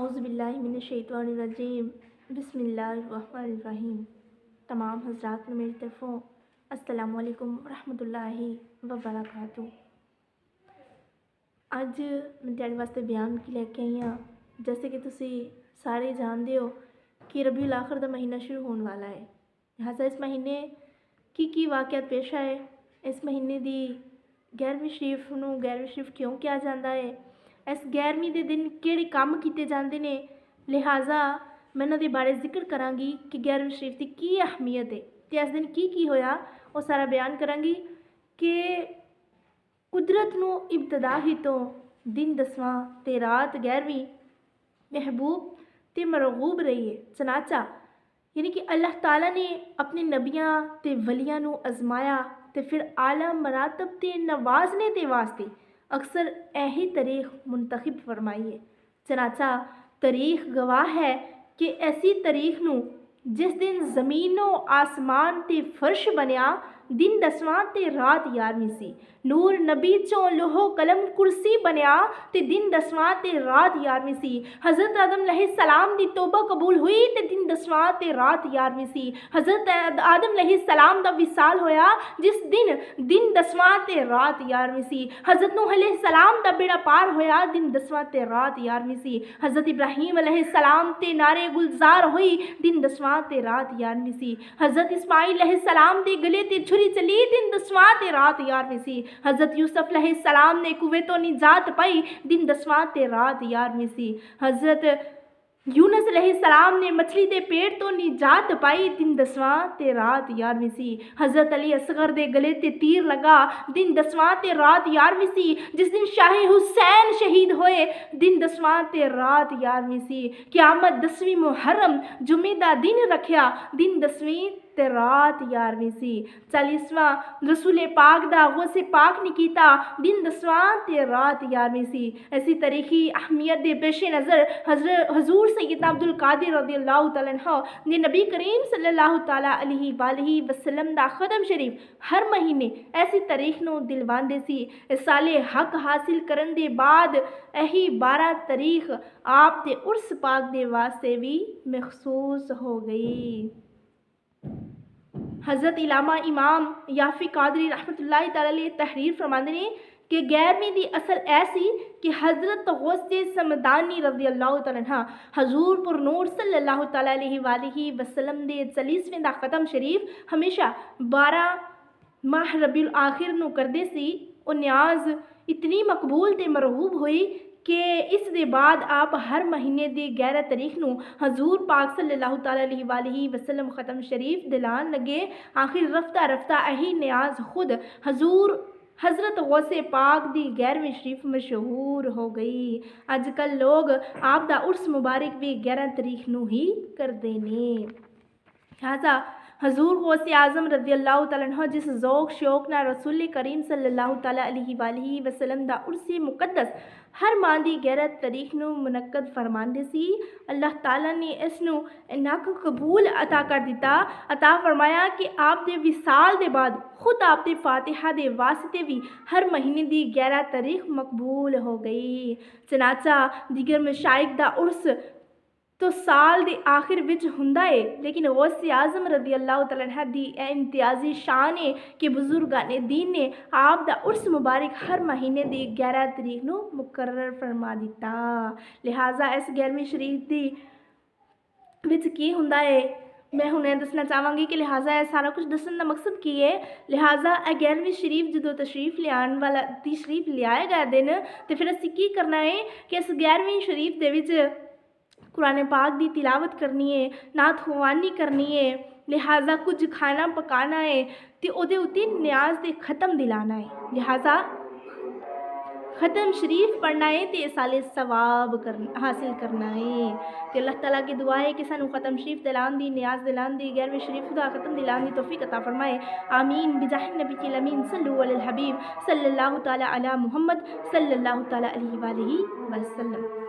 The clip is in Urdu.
اعوذ باللہ من الشیطان الرجیم بسم اللہ الرحمن الرحیم۔ تمام حضرات میں میری طرفوں السلام علیکم ورحمۃ اللہ وبرکاتہ۔ اج میں تیرے واسطے بیان کی لے کے آئی ہاں، جیسے کہ تسی سارے جانتے ہو کہ ربیع الاخر دا مہینہ شروع ہونے والا ہے، لہٰذا اس مہینے کی واقعات پیش آئے، اس مہینے دی 11ویں شریف نو 11ویں شریف کیوں کیا جاتا ہے، اس 11ویں دے دن کیڑے کام کیتے جاندے نے، لہٰذا میں انہاں دے بارے ذکر کران گی کہ 11ویں شریف دی کی اہمیت ہے تے اس دن کی ہویا، وہ سارا بیان کران گی کہ قدرت نو ابتدا ہی تو دن 10واں تے رات 11ویں محبوب تے مرغوب رہی ہے، چنانچہ یعنی کہ اللہ تعالیٰ نے اپنے نبیاں تے ولیاں نو ازمایا تے پھر اعلیٰ مراتب تے نوازنے تے واسطے اکثر ایہی تاریخ منتخب فرمائی ہے۔ چنانچہ تاریخ گواہ ہے کہ ایسی تاریخ نو جس دن زمین و آسمان تے فرش بنیا، دن 10واں تے رات 11ویں سی، نور نبی چوں لوح و قلم کرسی بنیا تے دن 10واں تے رات 11ویں سی، حضرت آدم علیہ السلام دی توبہ قبول ہوئی تے دن 10واں تے رات 11ویں سی، حضرت آدم علیہ السلام دا وصال ہویا جس دن 10واں تے رات 11ویں سی، حضرت نوح علیہ السلام دا بیڑا پار ہویا دن 10واں تے رات 11ویں سی، حضرت ابراہیم علیہ السلام تے نارے گلزار ہوئی دن 10واں تے رات 11ویں سی، حضرت اسماعیل علیہ السلام دے گلے تے چھری چلی دن 10واں تے رات 11ویں سی، حضرت یوسف علیہ السلام نے کوے تو نجات پائی دن 10واں تے رات 11ویں سی، حضرت یونس علیہ السلام نے مچھلی دے پیٹ تو نجات پائی دن 10واں تے رات 11ویں سی، حضرت علی اصغر دے گلے تے تیر لگا دن 10واں تے رات 11ویں سی، جس دن شاہ حسین شہید ہوئے دن 10واں تے رات 11ویں سی، قیامت 10ویں محرم جمعے دا دن رکھیا دن 10ویں تے رات 11ویں سی، 40واں رسول پاک دا غوث پاک نے کیتا دن 10واں تے رات 11ویں سی۔ ایسی تاریخی اہمیت دے پیش نظر حضور سیدنا عبدالقادر رضی اللہ تعالیٰ عنہ نے نبی کریم صلی اللہ تعالیٰ علیہ وآلہ وسلم دا ختم شریف ہر مہینے ایسی تاریخ نو دلواندے سی، اس سال حق حاصل کرن دے بعد ایہی 12 تاریخ آپ دے عرس پاک دے واسطے بھی مخصوص ہو گئی۔ حضرت علامہ امام یافی قادری رحمۃ اللہ تعالیٰ علیہ تحریر فرماندے نے کہ 11ویں دی اصل ایسی کہ حضرت غوث سمدانی رضی اللہ تعالیٰ عنہ حضور پر نور صلی اللہ تعالیٰ علیہ وآلہ وسلم دے 40ویں دا ختم شریف ہمیشہ 12 ماہ ربیع الاخر نو کردے سی، او نیاز اتنی مقبول تے مرغوب ہوئی کہ اس دے بعد آپ ہر مہینے دی 11 تاریخ نو حضور پاک صلی اللہ تعالیٰ علیہ وآلہ وسلم ختم شریف دلان لگے، آخر رفتہ رفتہ یہی نیاز خود حضرت غوث پاک دی 11ویں شریف مشہور ہو گئی۔ اج کل لوگ آپ دا عرس مبارک بھی 11 تاریخ نو ہی کردے نے، لہٰذا حضور غوث اعظم رضی اللہ تعالیٰ عنہ جس ذوق شوق نہ رسول کریم صلی اللہ تعالیٰ علیہ وآلہ وسلم دا عرس مقدس ہر ماہ دی 11 تاریخ نو منعقد فرماندے سی، اللہ تعالیٰ نے اس نو اناک قبول عطا کر دیتا، عطا فرمایا کہ آپ دے وصال دے بعد خود آپ دے فاتحہ دے واسطے بھی ہر مہینے دی 11 تاریخ مقبول ہو گئی۔ چنانچہ دیگر مشائخ دا عرس تو سال دے آخر وچ ہوندا ہے، لیکن غوث اعظم رضی اللہ تعالیٰ عنہ دی امتیازی شان ہے کہ بزرگان دین نے آپ دا عرس مبارک ہر مہینے دی 11 تاریخ نو مقرر فرما دیتا، لہٰذا اس 11ویں شریف دی وچ کی ہوندا ہے میں ہنے دسنا چاہواں گی کہ لہٰذا یہ سارا کچھ دسن دا مقصد کی ہے، لہٰذا 11ویں شریف جدو تشریف لیا گیا دن تے پھر اسی کی کرنا ہے کہ اس 11ویں شریف دے وچ قرآن پاک دی تلاوت کرنی ہے، نعت خوانی کرنی ہے، لہٰذا کچھ کھانا پکانا ہے تے او دے اُتے نیاز دے ختم دلانا ہے، لہٰذا ختم شریف پڑھنا ہے تے سال ثواب حاصل کرنا ہے، تے اللہ تعالیٰ کی دعا ہے کہ سانو ختم شریف دلان دی، نیاز دلان دی، 11ویں شریف دا ختم دلان دی توفیق عطا فرمائے، آمین بجاہ النبی الامین، صلو علی الحبیب صلی اللہ تعالیٰ علی محمد صلی اللہ تعالیٰ علیہ وآلہ وسلم۔